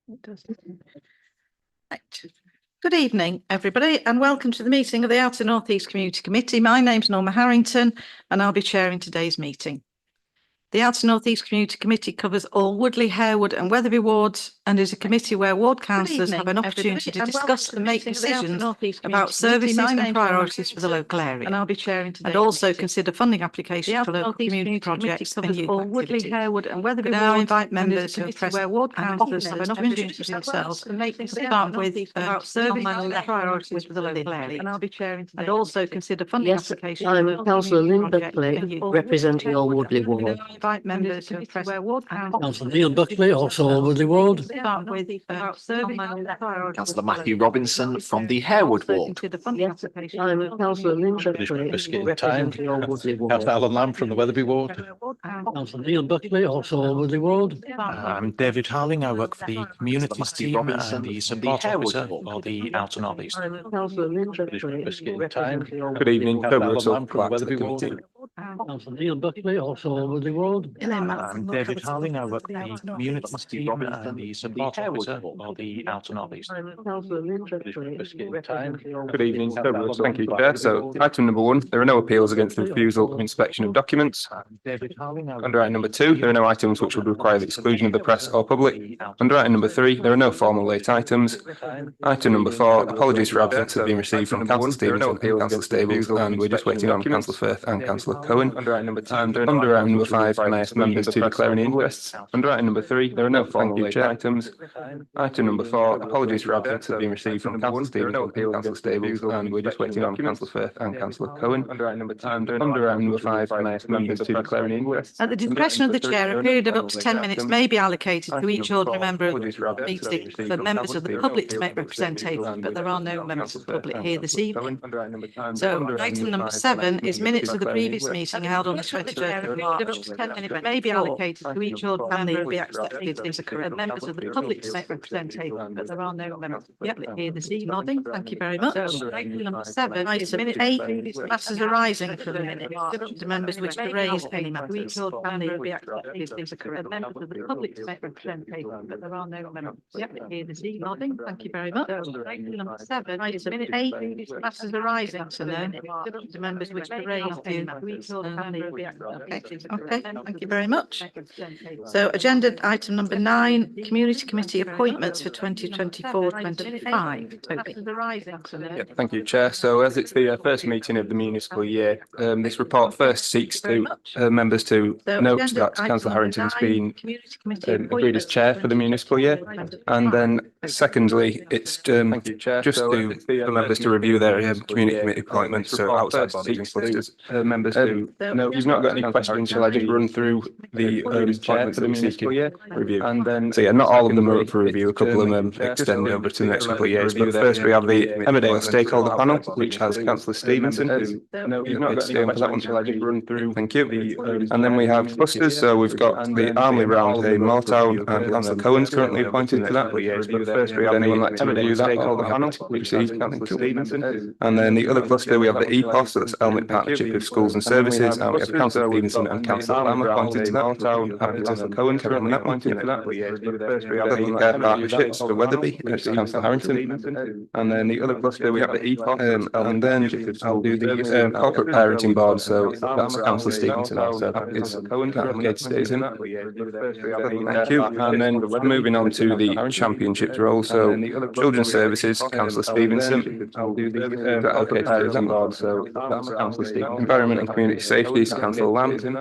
It does. Right. Good evening, everybody, and welcome to the meeting of the Outer North East Community Committee. My name's Norma Harrington, and I'll be chairing today's meeting. The Outer North East Community Committee covers all Woodley, Harewood and Wetherby wards and is a committee where ward councillors have an opportunity to discuss and make decisions about services and priorities for the local area. And I'll be chairing today. And also consider funding applications for local community projects and youth activities. Woodley, Harewood and Wetherby wards. Now invite members who express where ward councillors have an opportunity to introduce themselves and make decisions about services and priorities for the local area. And I'll be chairing today. And also consider funding applications. I'm Councillor Lynn Buckley, representing all Woodley ward. Invite members who express where ward Councillor Neil Buckley, also all Woodley ward. Councillor Matthew Robinson from the Harewood ward. Yes, I'm Councillor Lynn Buckley, representing all Woodley ward. Councillor Alan Lamb from the Wetherby ward. Councillor Neil Buckley, also all Woodley ward. I'm David Harling. I work for the communities team and the support officer for the Outer North East. I'm Councillor Lynn Buckley, representing all Good evening, Councillor Toby Alan Russell, Lamb from the Clerk to the Wetherby ward. committee. Councillor Neil Buckley, also all Woodley ward. I'm David Harling. I work for the communities team and the support officer for the Outer North East. I'm Councillor Lynn Buckley, representing all Good evening, Woodley Toby ward. Russell. Thank you, Chair. So, item number 1, there are no appeals against the refusal of inspection of documents. David Harling. Under item number 2, there are no items which would require the exclusion of the press or public. Under item number 3, there are no formal late items. Item number 4, apologies for absence have been received from Councillor Stevenson and Councillor Stables, and we're just waiting on Councillor Firth and Councillor Cohen. Under item number 2, and under item number 5, can I ask members to declare any interests? Under item number 3, there are no formal late items. Item number 4, apologies for absence have been received from Councillor Stevenson and Councillor Stables, and we're just waiting on Councillor Firth and Councillor Cohen. Under item number 5, can I ask members to declare any interests? At the discretion of the chair, a period of up to 10 minutes may be allocated to each ordinary member of the meeting for members of the public to make representation, but there are no members of the public here this evening. So item number 7 is minutes of the previous meeting held on the 23rd of March. Up to 10 minutes may be allocated to each ordinary member be accepted if the members of the public to make representation, but there are no members of the public here this evening. Nodding. Thank you very much. So item number 7, item 8, matters arising from the minutes to members which were raised any matter. Each ordinary be accepted if the members of the public to make representation, but there are no members here this evening. Nodding. Thank you very much. So item number 7, item 8, matters arising from the minutes to members which were raised any matter. Each ordinary be accepted. Okay, thank you very much. So agenda item number 9, community committee appointments for 2024-25. Toby. Thank you, Chair. So, as it's the first meeting of the municipal year, this report first seeks to members to note that Councillor Harrington's been agreed as chair for the municipal year, and then secondly, it's just for members to review their community committee appointments, so outside bodies and clusters. Members to note, you've not got any questions, shall I just run through the appointments for the municipal year review? And then, so yeah, not all of them are up for review, a couple of them extend over to the next couple of years, but first we have the Emmerdale Stakeholder Panel, which has Councillor Stevenson, who's not got staying for that one, shall I just run through? Thank you. And then we have clusters, so we've got the Armley Round, Moortown, and Councillor Cohen's currently appointed to that. But first we have anyone like to review that Stakeholder Panel, which is Councillor Stevenson. And then the other cluster, we have the EPOS, so that's Elmet Partnership of Schools and Services, and we have Councillor Stevenson and Councillor Lamb appointed to that. And Councillor Cohen currently appointed for that. First we have the Care Partnerships for Wetherby, it's Councillor Harrington. And then the other cluster, we have the EPOS, and then I'll do the Corporate Parenting Board, so that's Councillor Stevenson also. That is Kate stays in. Thank you. And then moving on to the Championships role, so Children's Services, Councillor Stevenson. I'll do the Parenting Board, so that's Councillor Stevenson. Environment and Community Safety is Councillor Lamb. Thank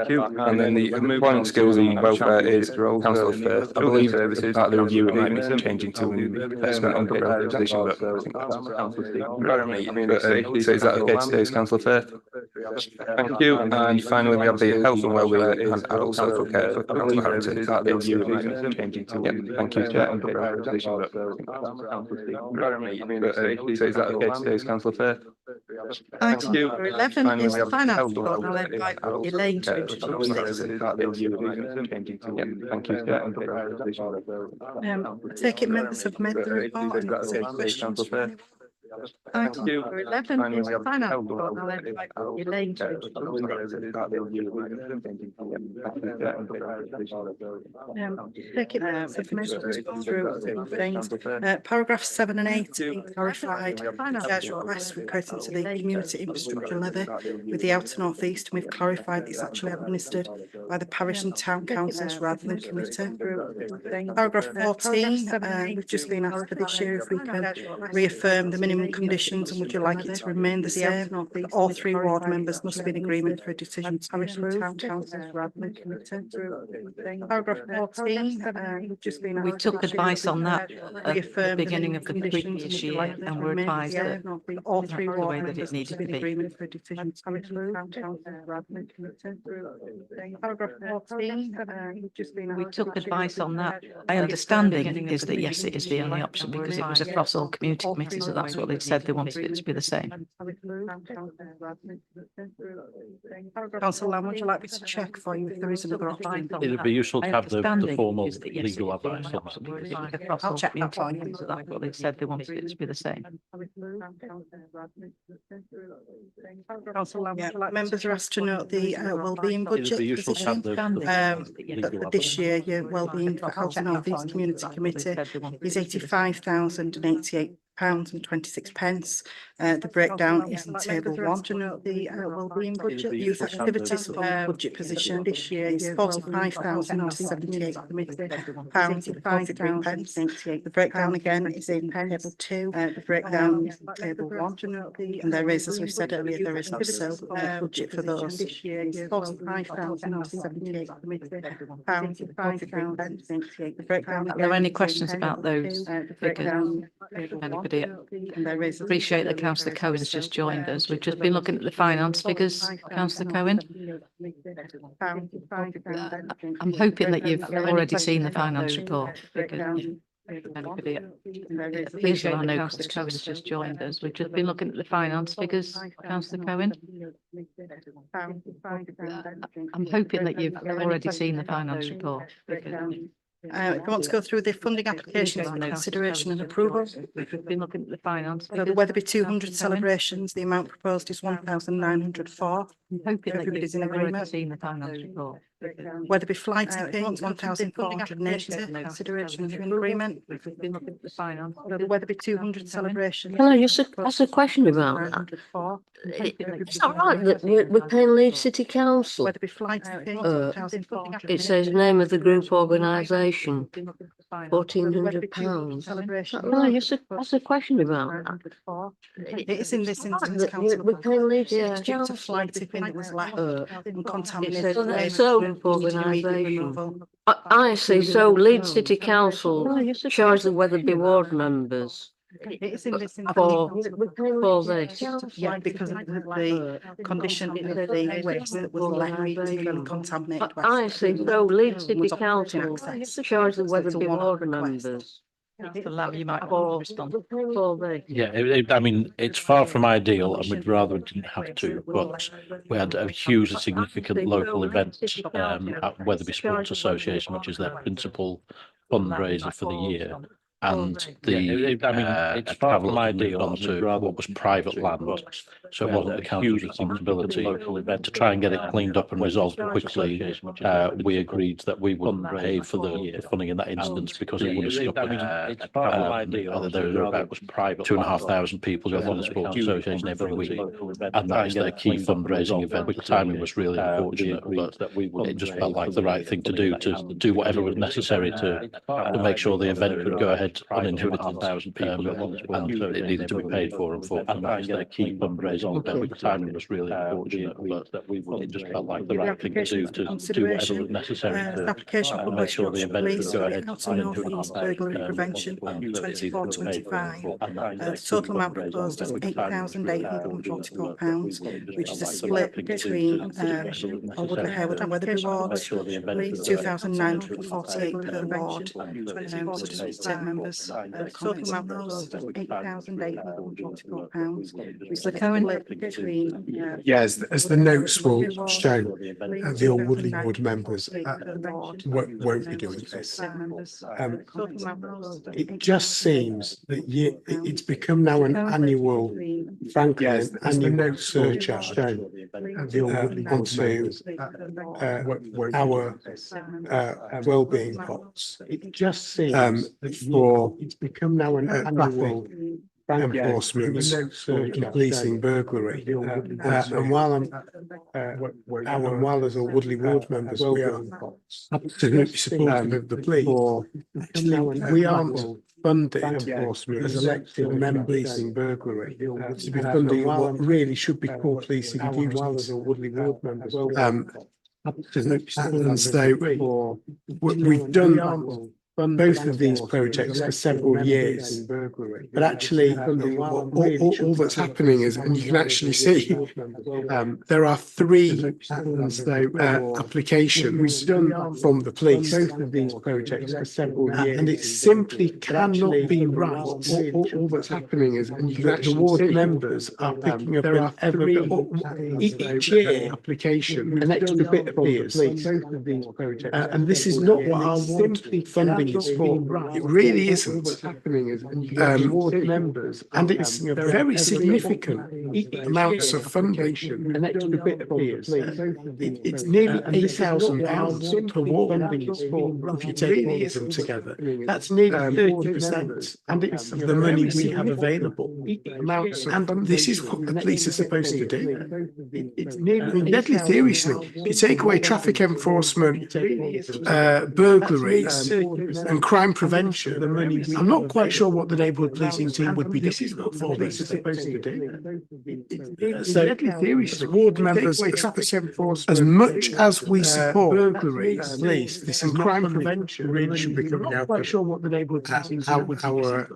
you. And then the Employment Skills and Welfare is Councillor Firth. I believe as part of the review it might be changing to investment and position, but I think that's Councillor Stevenson. Environment and Community Safety, so is that okay today, is Councillor Firth? Thank you. And finally we have the Health and Wellbeing and Adult Social Care for Councillor Harrington. Is that the review it might be changing to? Thank you, Chair. Environment and Community Safety, so is that okay today, is Councillor Firth? Item number 11 is the finance report. I'll invite Elaine to introduce this. Thank you, Chair. I take it members have met the report and if there's any questions. Item you. number 11 Finally, is we have finance held report. on. I'll invite Elaine to take it there. Information to go through things. Paragraphs 7 and 8 clarified Chair's request recurring to the community infrastructure levy with the outer north east, and we've clarified that it's actually administered by the parish and town councils rather than committee. Paragraph 14, we've just been asked for this year if we can reaffirm the minimum conditions, and would you like it to remain the same? All 3 ward members must be in agreement for a decision to parish and town councils rather than committee. Paragraph 14, we've just been We took advice on that at the beginning of the conditions, previous would you year, like it to and we're remain the advised same? that All that's 3 the ward way that members it needed must be to in be. agreement for a decision to parish and town councils rather than committee. Paragraph 14, we've just been We took advice on that. My understanding is that yes, it is the only option because it was across all community committees, so that's what they said they wanted it to be the same. Councillor Lamb, would you like me to check for you if there is another option? It'd be useful to My have the understanding formal is that yes, legal it is the advice only on option that. because it was across I'll all check that for community you. committees, so that's what they said they wanted it to be the same. Councillor Lamb, members are asked to note the wellbeing budget It'd be useful to have position. the But for this year, your wellbeing for Outer North East Community Committee is £85,088.26. The breakdown is in table 1. To note the wellbeing budget, youth activities fund budget position this year is £45,078.53. The breakdown again is in table 2. The breakdown is in table 1. And there is, as we said earlier, there is also budget for those. This year is £45,078. The breakdown. Are there any questions about those figures? Anybody? Appreciate that Councillor Cohen's just joined us. We've just been looking at the finance figures, Councillor Cohen. I'm hoping that you've already seen the finance report. Anybody? Appreciate that Councillor Cohen's just joined us. We've just been looking at the finance figures, Councillor Cohen. I'm hoping that you've already seen the finance report. If you want to go through the funding applications for consideration and approval. We've been looking at the finance. So the Weatherby 200 celebrations, the amount proposed is 1,904. I'm hoping that Everybody's you've in already agreement. seen the finance report. Weatherby flight tipping, 1,480. Consideration and agreement. We've been looking at the finance. So the Weatherby 200 celebration. Can I just ask a question about that? 904. Is that right that we're paying Leeds City Council? Weatherby flight tipping, Uh, 1,480. It says name of the group organisation, £1,400. Can I just ask a question about that? It is in this instance, We're councillor. paying Leeds It's City due to Council. flight tipping that was left Uh, uncontaminated. So Name so of the group needs immediate organisation. removal. I see, so Leeds City Council charge the Weatherby ward members It is in this instance. for this. Yeah, because of the condition of the waste that was left uncontaminated. I see, so Leeds City Was operating Council access. charge the So it's a Weatherby one-off ward request. members Councillor Lamb, you might want for to respond. this. Yeah, I mean, it's far from ideal and we'd rather we didn't have to, but we had a huge significant local event at Weatherby Sports Association, which is their principal fundraiser for the year. And the travel ideal onto what was private land, so it wasn't the council's responsibility to try and get it cleaned up and resolved quickly. We agreed that we wouldn't pay for the funding in that instance because it would have stopped it. There were about 2,500 people go to the sports association every week, and that is their key fundraising event. The timing was really unfortunate, but it just felt like the right thing to do whatever was necessary to make sure the event could go ahead uninhibited, and it needed to be paid for, unfortunately. That is their key fundraising event. The timing was really unfortunate, but it just felt like the right thing to do whatever was necessary to make sure the event could go ahead North burglary prevention 24-25. The total amount proposed is £8,844, which is a split between Woodley, Harewood and Weatherby wards. £2,948 per ward. So just to take members members. Talking about those £8,844, Mr. Cohen. Yes, as the notes will show, the Old Woodley Ward members won't be doing this. It just seems that it's become now an annual, frankly, an annual surcharge onto our wellbeing pots. It just seems for it's become now an annual enforcement and policing burglary. And while as Old Woodley Ward members, we are absolutely supportive of the police. Actually, we aren't funding enforcement as elected members policing burglary. To be funding what really should be core policing duties. And so we've done both of these projects for several years, but actually all that's happening is, and you can actually see there are 3 applications from the police, both of these projects for several years, and it simply cannot be right. All that's happening is, and you can actually ward members are picking up each year application an extra bit of fees, and this is not what our ward funding is for. It really isn't. And it's very significant amounts of funding. It's nearly £8,000 per ward if you take all of them together. That's nearly 30%, and it's the money we have available. And this is what the police are supposed to do. It's nearly, deadly seriously, if you take away traffic enforcement, burglaries, and crime prevention, I'm not quite sure what the neighbourhood policing team would be. This is what all this is supposed to do. So, as ward members, as much as we support burglaries, police, this and crime prevention really should be coming out. I'm not quite sure what the neighbourhood policing team would our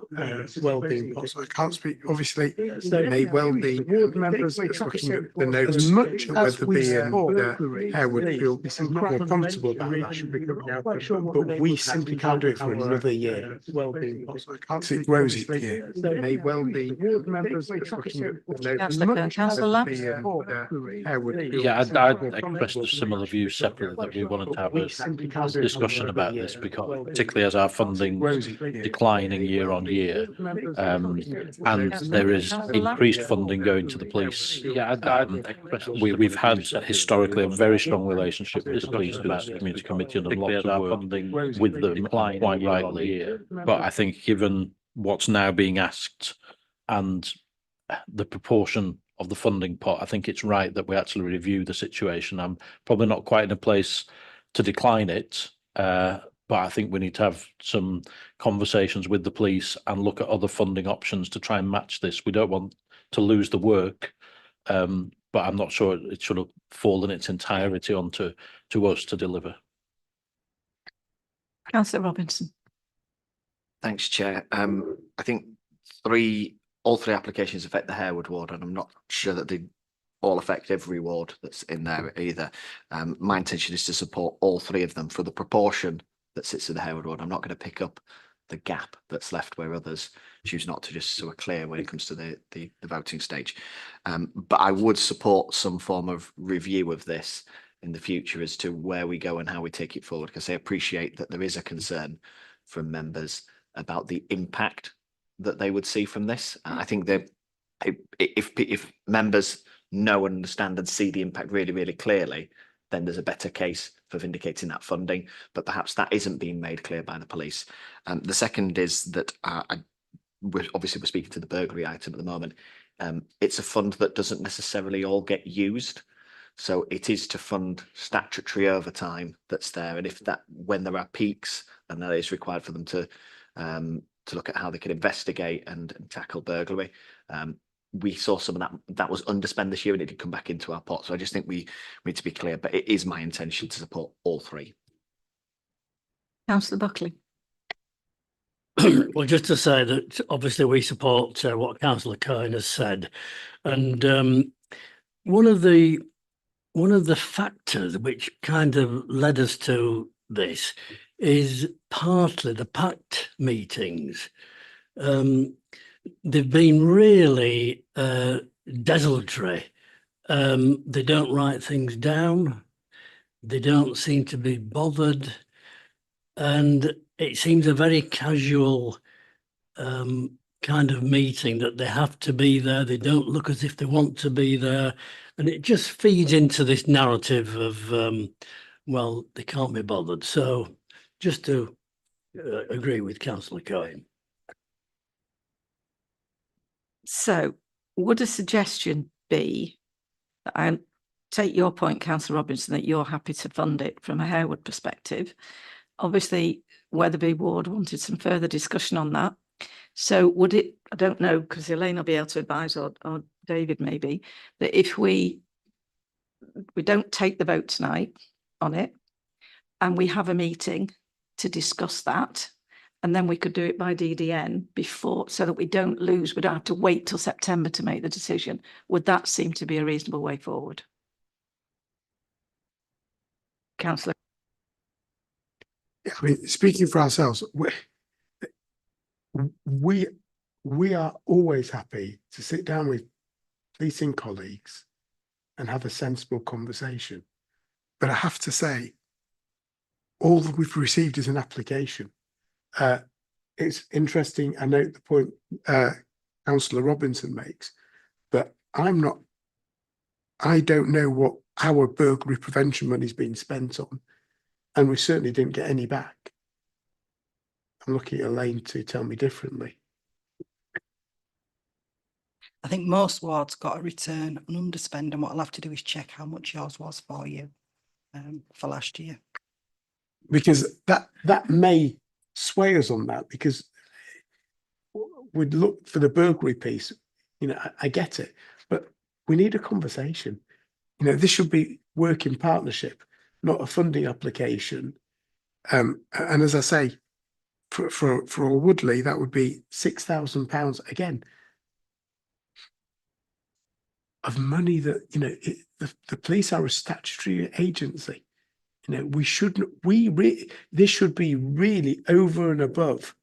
well-being policy. I can't speak. Obviously, may well be ward members looking at the notes. As much as we support Harewood feel more comfortable about that, but we simply can't do it for another year. Well-being policy. I can't see it rosy here. May well be ward members looking at the notes. Councillor Lamb. Yeah, I'd expressed a similar view separately that we wanted to have a discussion about this, because particularly as our funding's declining year on year, and there is increased funding going to the police. We've had historically a very strong relationship with the police, about the community committee, and lots of work with them, quite rightly. But I think given what's now being asked and the proportion of the funding pot, I think it's right that we actually review the situation. I'm probably not quite in a place to decline it, but I think we need to have some conversations with the police and look at other funding options to try and match this. We don't want to lose the work, but I'm not sure it should have fallen in its entirety onto us to deliver. Councillor Robinson. Thanks, Chair. I think all three applications affect the Harewood ward, and I'm not sure that they all affect every ward that's in there either. My intention is to support all 3 of them for the proportion that sits in the Harewood ward. I'm not going to pick up the gap that's left where others choose not to, just so we're clear when it comes to the voting stage. But I would support some form of review of this in the future as to where we go and how we take it forward, because I appreciate that there is a concern from members about the impact that they would see from this. I think that if members know and understand and see the impact really, really clearly, then there's a better case for vindicating that funding, but perhaps that isn't being made clear by the police. The second is that we're speaking to the burglary item at the moment. It's a fund that doesn't necessarily all get used. So it is to fund statutory overtime that's there. And if when there are peaks, and that is required for them to look at how they can investigate and tackle burglary. We saw some of that was underspent this year, and it did come back into our pot. So I just think we need to be clear, but it is my intention to support all 3. Councillor Buckley. Well, just to say that obviously we support what Councillor Cohen has said, and one of the factors which kind of led us to this is partly the pact meetings. They've been really desultory. They don't write things down. They don't seem to be bothered. And it seems a very casual kind of meeting that they have to be there. They don't look as if they want to be there. And it just feeds into this narrative of, well, they can't be bothered. So just to agree with Councillor Cohen. So would a suggestion be that I take your point, Councillor Robinson, that you're happy to fund it from a Harewood perspective? Obviously, Wetherby Ward wanted some further discussion on that. So would it, I don't know, because Elaine will be able to advise, or David maybe, that if we don't take the vote tonight on it, and we have a meeting to discuss that, and then we could do it by DDN before, so that we don't lose, we don't have to wait till September to make the decision. Would that seem to be a reasonable way forward? Councillor. I mean, speaking for ourselves, we are always happy to sit down with policing colleagues and have a sensible conversation. But I have to say, all that we've received is an application. It's interesting. I note the point Councillor Robinson makes, but I don't know what our burglary prevention money is being spent on, and we certainly didn't get any back. I'm looking at Elaine to tell me differently. I think most wards got a return on underspend, and what I'll have to do is check how much yours was for you for last year. Because that may sway us on that, because we'd look for the burglary piece. You know, I get it, but we need a conversation. You know, this should be work in partnership, not a funding application. And as I say, for Woodley, that would be £6,000 again of money that, you know, the police are a statutory agency. You know, this should be really over and above,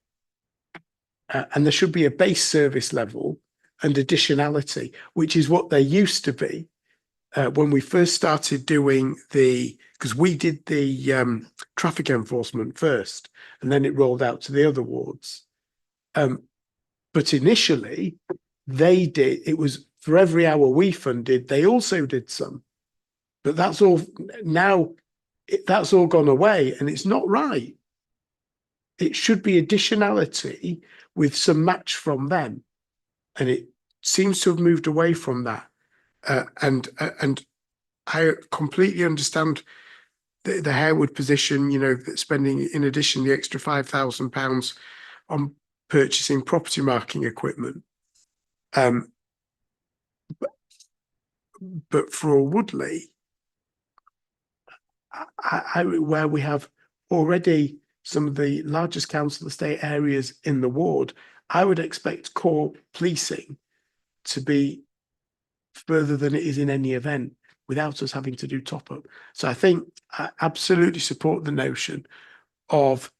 and there should be a base service level and additionality, which is what there used to be when we first started doing because we did the traffic enforcement first, and then it rolled out to the other wards. But initially, it was for every hour we funded, they also did some. But that's all now. That's all gone away, and it's not right. It should be additionality with some match from them, and it seems to have moved away from that. And I completely understand the Harewood position. You know, that spending in addition the extra £5,000 on purchasing property marking equipment. But for Woodley, where we have already some of the largest council estate areas in the ward, I would expect core policing to be further than it is in any event without us having to do top up. So I think I absolutely support the notion of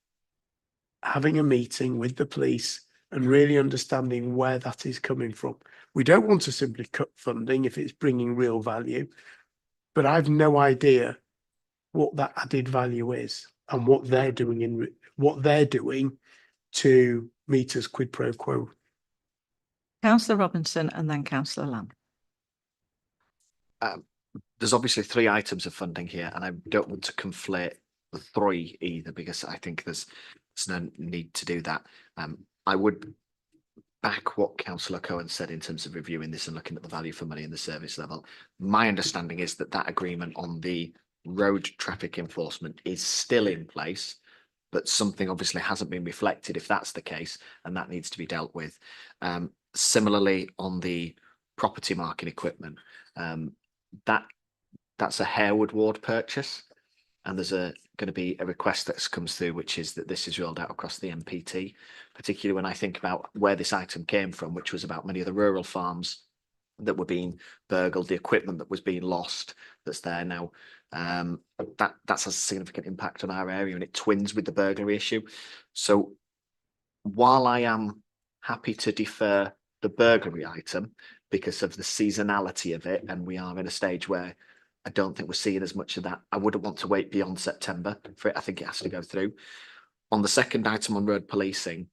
having a meeting with the police and really understanding where that is coming from. We don't want to simply cut funding if it's bringing real value, but I've no idea what that added value is and what they're doing to meet us quid pro quo. Councillor Robinson and then Councillor Lamb. There's obviously 3 items of funding here, and I don't want to conflate the 3 either, because I think there's no need to do that. I would back what Councillor Cohen said in terms of reviewing this and looking at the value for money and the service level. My understanding is that agreement on the road traffic enforcement is still in place, but something obviously hasn't been reflected if that's the case, and that needs to be dealt with. Similarly, on the property marking equipment, that's a Harewood ward purchase, and there's going to be a request that comes through, which is that this is rolled out across the MPT, particularly when I think about where this item came from, which was about many of the rural farms that were being burgled, the equipment that was being lost that's there now. That has a significant impact on our area, and it twins with the burglary issue. So while I am happy to defer the burglary item because of the seasonality of it, and we are in a stage where I don't think we're seeing as much of that, I wouldn't want to wait beyond September for it. I think it has to go through. On the second item on road policing,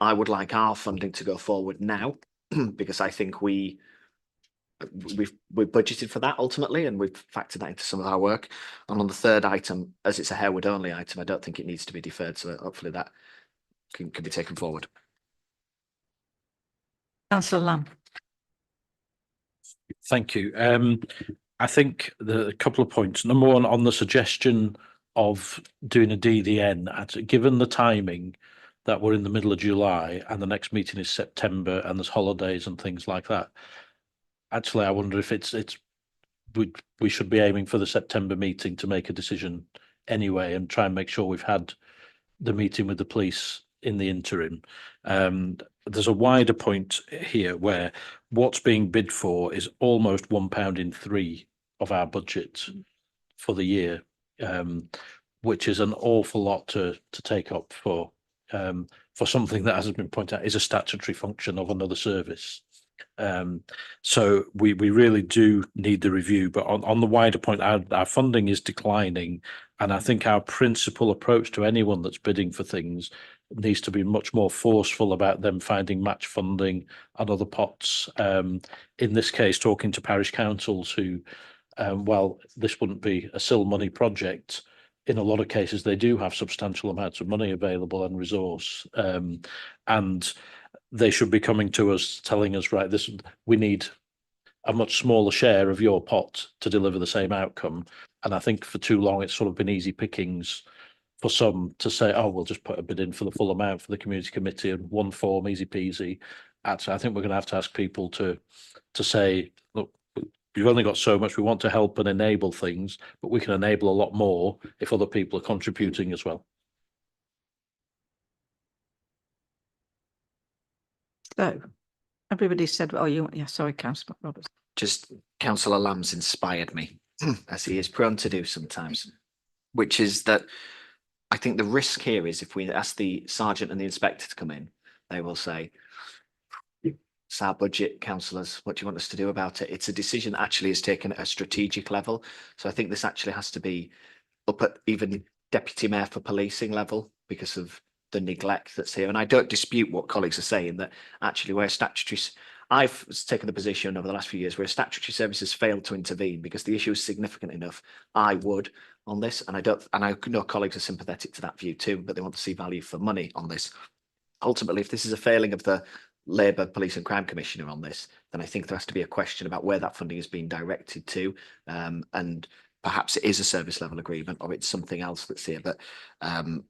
I would like our funding to go forward now because I think we're budgeted for that ultimately, and we've factored that into some of our work. And on the third item, as it's a Harewood only item, I don't think it needs to be deferred. So hopefully that can be taken forward. Councillor Lamb. Thank you. I think a couple of points. Number one, on the suggestion of doing a DDN, given the timing that we're in the middle of July and the next meeting is September and there's holidays and things like that. Actually, I wonder if we should be aiming for the September meeting to make a decision anyway, and try and make sure we've had the meeting with the police in the interim. There's a wider point here where what's being bid for is almost £1 in 3 of our budget for the year, which is an awful lot to take up for something that hasn't been pointed out is a statutory function of another service. So we really do need the review, but on the wider point, our funding is declining, and I think our principal approach to anyone that's bidding for things needs to be much more forceful about them finding match funding and other pots. In this case, talking to parish councils who, well, this wouldn't be a SIL money project. In a lot of cases, they do have substantial amounts of money available and resource, and they should be coming to us, telling us, right, we need a much smaller share of your pot to deliver the same outcome. And I think for too long, it's sort of been easy pickings for some to say, oh, we'll just put a bid in for the full amount for the community committee and one form, easy peasy. Actually, I think we're going to have to ask people to say, look, we've only got so much. We want to help and enable things, but we can enable a lot more if other people are contributing as well. So everybody said, oh, yeah, sorry, Councillor Roberts. Just Councillor Lamb's inspired me, as he is prone to do sometimes, which is that I think the risk here is if we ask the sergeant and the inspector to come in, they will say, it's our budget, councillors, what do you want us to do about it? It's a decision that actually is taken at a strategic level. So I think this actually has to be up at even deputy mayor for policing level because of the neglect that's here. And I don't dispute what colleagues are saying, that actually where statutory, I've taken the position over the last few years where statutory services failed to intervene because the issue is significant enough. I would on this, and I know colleagues are sympathetic to that view too, but they want to see value for money on this. Ultimately, if this is a failing of the Labour Police and Crime Commissioner on this, then I think there has to be a question about where that funding is being directed to, and perhaps it is a service level agreement or it's something else that's here. But I'm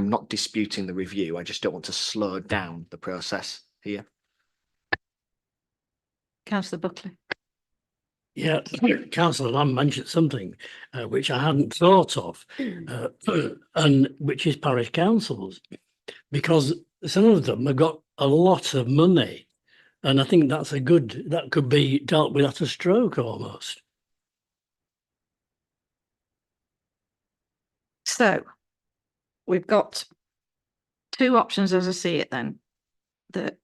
not disputing the review. I just don't want to slow down the process here. Councillor Buckley. Yeah, Councillor Lamb mentioned something which I hadn't thought of, and which is parish councils, because some of them have got a lot of money, and I think that could be dealt with at a stroke almost. So we've got two options as I see it then. That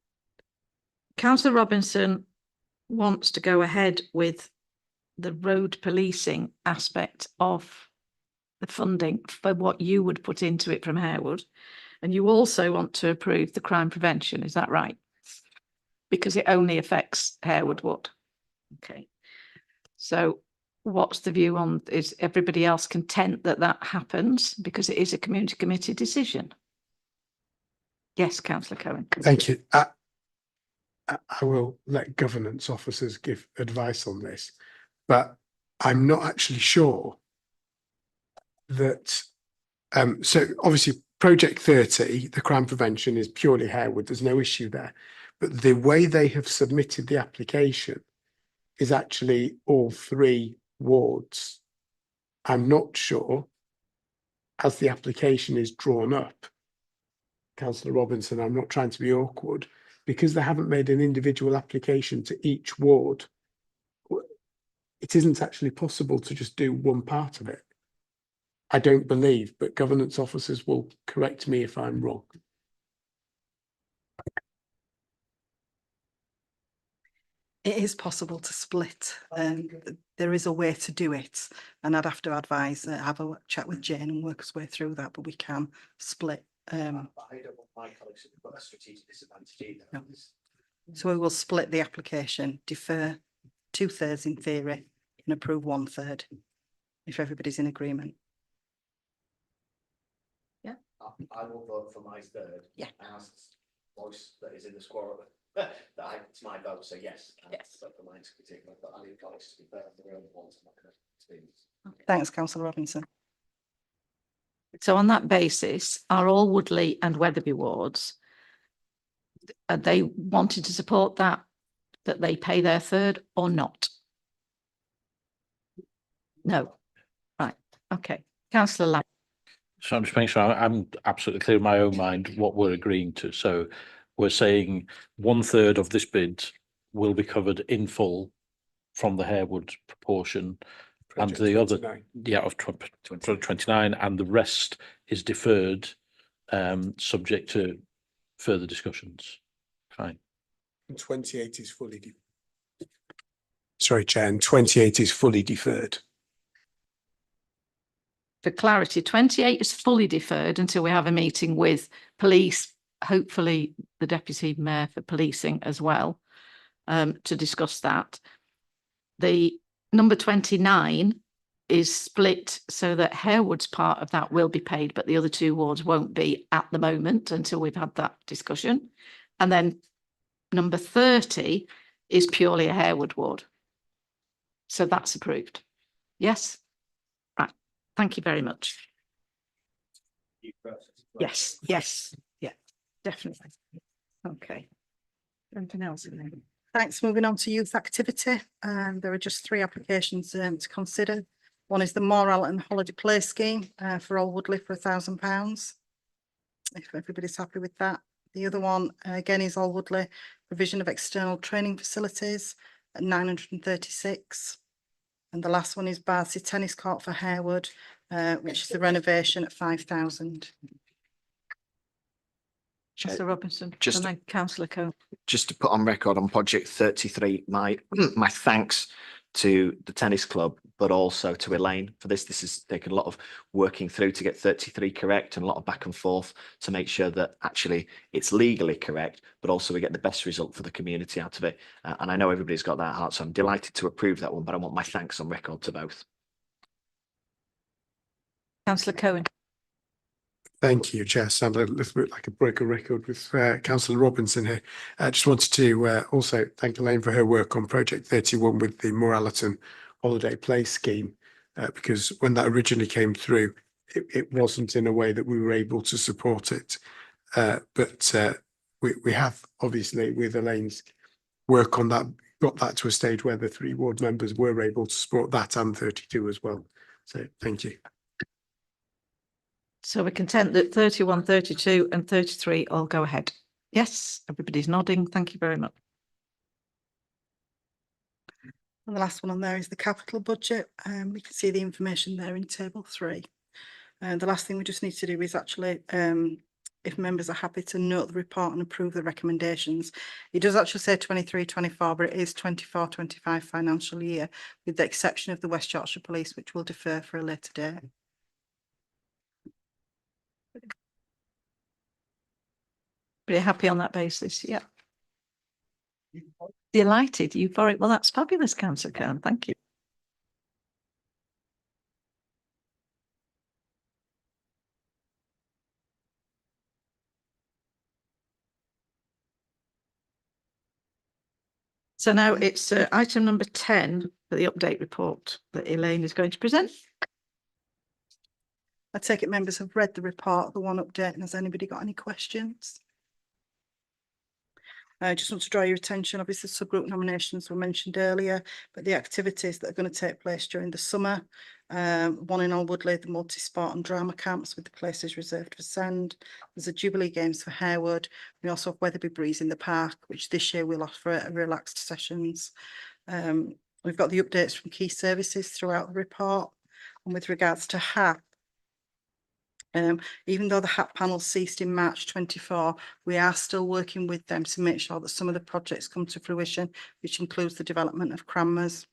Councillor Robinson wants to go ahead with the road policing aspect of the funding for what you would put into it from Harewood, and you also want to approve the crime prevention, is that right? Because it only affects Harewood Wood. Okay, so what's the view on, is everybody else content that that happens because it is a community committee decision? Yes, Councillor Cohen. Thank you. I will let governance officers give advice on this, but I'm not actually sure that, so obviously Project 30, the crime prevention, is purely Harewood, there's no issue there. But the way they have submitted the application is actually all 3 wards. I'm not sure, as the application is drawn up, Councillor Robinson, I'm not trying to be awkward, because they haven't made an individual application to each ward. it isn't actually possible to just do one part of it. I don't believe, but governance officers will correct me if I'm wrong. It is possible to split. There is a way to do it, and I'd have to advise, have a chat with Jane and work us way through that, but we can split. I don't want my colleagues to put a strategic disadvantage either. No. So we will split the application, defer 2/3 in theory, and approve 1/3, if everybody's in agreement. I will vote for my third. Yeah. As voice that is in the squad. It's my vote, so yes. Yes. For mine to particular, but I need colleagues to be fair, their own ones. I'm not going to. Thanks, Councillor Robinson. So on that basis, are all Woodley and Wetherby wards, are they wanting to support that they pay their third or not? No. Right. Okay. Councillor Lamb. So I'm just making sure I'm absolutely clear in my own mind what we're agreeing to. So we're saying 1/3 of this bid will be covered in full from the Harewood proportion, and the other, of 29, and the rest is deferred, subject to further discussions. Fine. 28 is fully sorry, Chair, and 28 is fully deferred. For clarity, 28 is fully deferred until we have a meeting with police, hopefully the deputy mayor for policing as well, to discuss that. The number 29 is split so that Harewood's part of that will be paid, but the other two wards won't be at the moment until we've had that discussion. And then number 30 is purely a Harewood ward. So that's approved. Yes? Right. Thank you very much. Yes, yes, yeah, definitely. Okay. Anything else in there? Thanks. Moving on to youth activity. There are just 3 applications to consider. One is the Moral and Holiday Play Scheme for Old Woodley for £1,000. If everybody's happy with that. The other one again is Old Woodley, provision of external training facilities at 936. And the last one is Bardsey Tennis Court for Harewood, which is the renovation at 5,000. Councillor Robinson, and then Councillor Coe. Just to put on record on project 33, my thanks to the tennis club, but also to Elaine for this. This has taken a lot of working through to get 33 correct, and a lot of back and forth to make sure that actually it's legally correct, but also we get the best result for the community out of it. And I know everybody's got that at heart, so I'm delighted to approve that one, but I want my thanks on record to both. Councillor Cohen. Thank you, Chair. Sound a little bit like a broken record with Councillor Robinson here. I just wanted to also thank Elaine for her work on Project 31 with the Moralton Holiday Play Scheme, because when that originally came through, it wasn't in a way that we were able to support it. But we have, obviously, with Elaine's work on that, got that to a stage where the 3 ward members were able to support that and 32 as well. So thank you. So we're content that 31, 32 and 33 all go ahead. Yes, everybody's nodding. Thank you very much. And the last one on there is the capital budget. We can see the information there in table 3. And the last thing we just need to do is actually, if members are happy to note the report and approve the recommendations. It does actually say 23-24, but it is 24-25 financial year, with the exception of the West Yorkshire Police, which will defer for a later date. Pretty happy on that basis. Yeah. Delighted. Euphoric. Well, that's fabulous, Councillor Kern. Thank you. So now it's item number 10 for the update report that Elaine is going to present. I take it members have read the report, the one update, and has anybody got any questions? I just want to draw your attention, obviously subgroup nominations were mentioned earlier, but the activities that are going to take place during the summer, one in Old Woodley, the multi-sport and drama camps with the places reserved for send. There's a Jubilee Games for Harewood. We also have Wetherby Breeze in the park, which this year we'll offer relaxed sessions. We've got the updates from key services throughout the report. And with regards to HAP, even though the HAP panel ceased in March 24, we are still working with them to make sure that some of the projects come to fruition, which includes the development of Cranmers.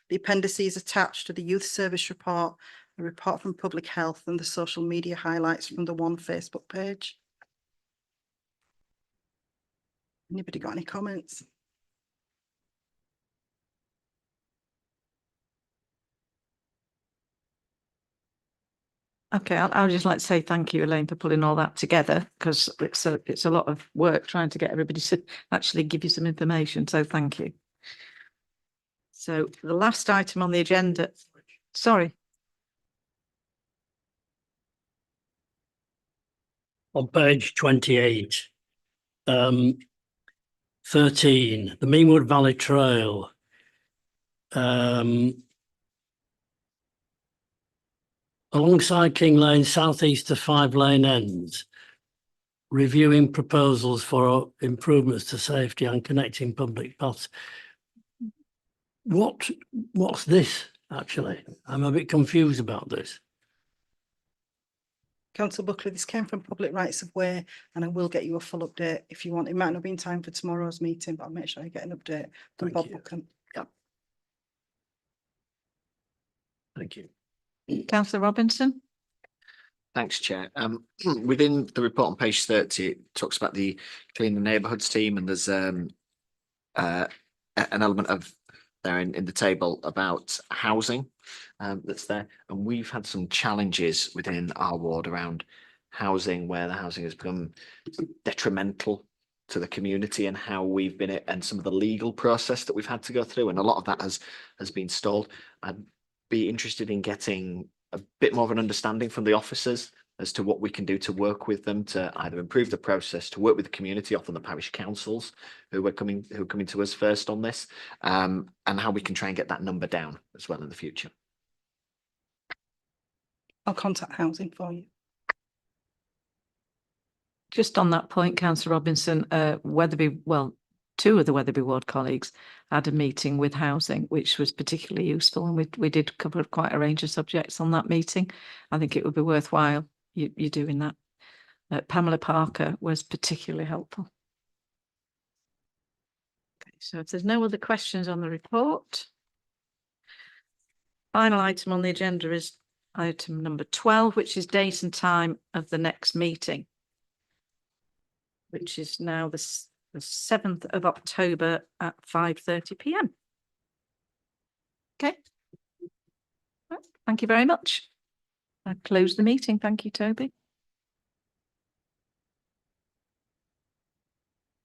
The appendices attached to the youth service report, a report from public health, and the social media highlights from the one Facebook page. Anybody got any comments? Okay, I'll just like to say thank you, Elaine, for pulling all that together, because it's a lot of work trying to get everybody to actually give you some information. So thank you. So the last item on the agenda, sorry. On page 28, 13, the Meanwood Valley Trail. Alongside King Lane, southeast of 5 Lane Ends, reviewing proposals for improvements to safety and connecting public paths. What's this actually? I'm a bit confused about this. Councillor Buckley, this came from Public Rights of Way, and I will get you a full update if you want. It might not be in time for tomorrow's meeting, but I'll make sure I get an update from Bob Buchan. Thank you. Councillor Robinson. Thanks, Chair. Within the report on page 30, it talks about the Clean the Neighbourhoods team, and there's an element of there in the table about housing that's there. And we've had some challenges within our ward around housing, where the housing has become detrimental to the community, and how we've been and some of the legal process that we've had to go through, and a lot of that has been stalled. I'd be interested in getting a bit more of an understanding from the officers as to what we can do to work with them to either improve the process, to work with the community, often the parish councils who are coming to us first on this, and how we can try and get that number down as well in the future. I'll contact housing for you. Just on that point, Councillor Robinson, Wetherby, well, 2 of the Wetherby ward colleagues had a meeting with housing, which was particularly useful, and we did cover quite a range of subjects on that meeting. I think it would be worthwhile you doing that. Pamela Parker was particularly helpful. Okay, so if there's no other questions on the report, final item on the agenda is item number 12, which is date and time of the next meeting, which is now the 7th of October at 5:30 p.m. Okay. Well, thank you very much. I close the meeting. Thank you, Toby.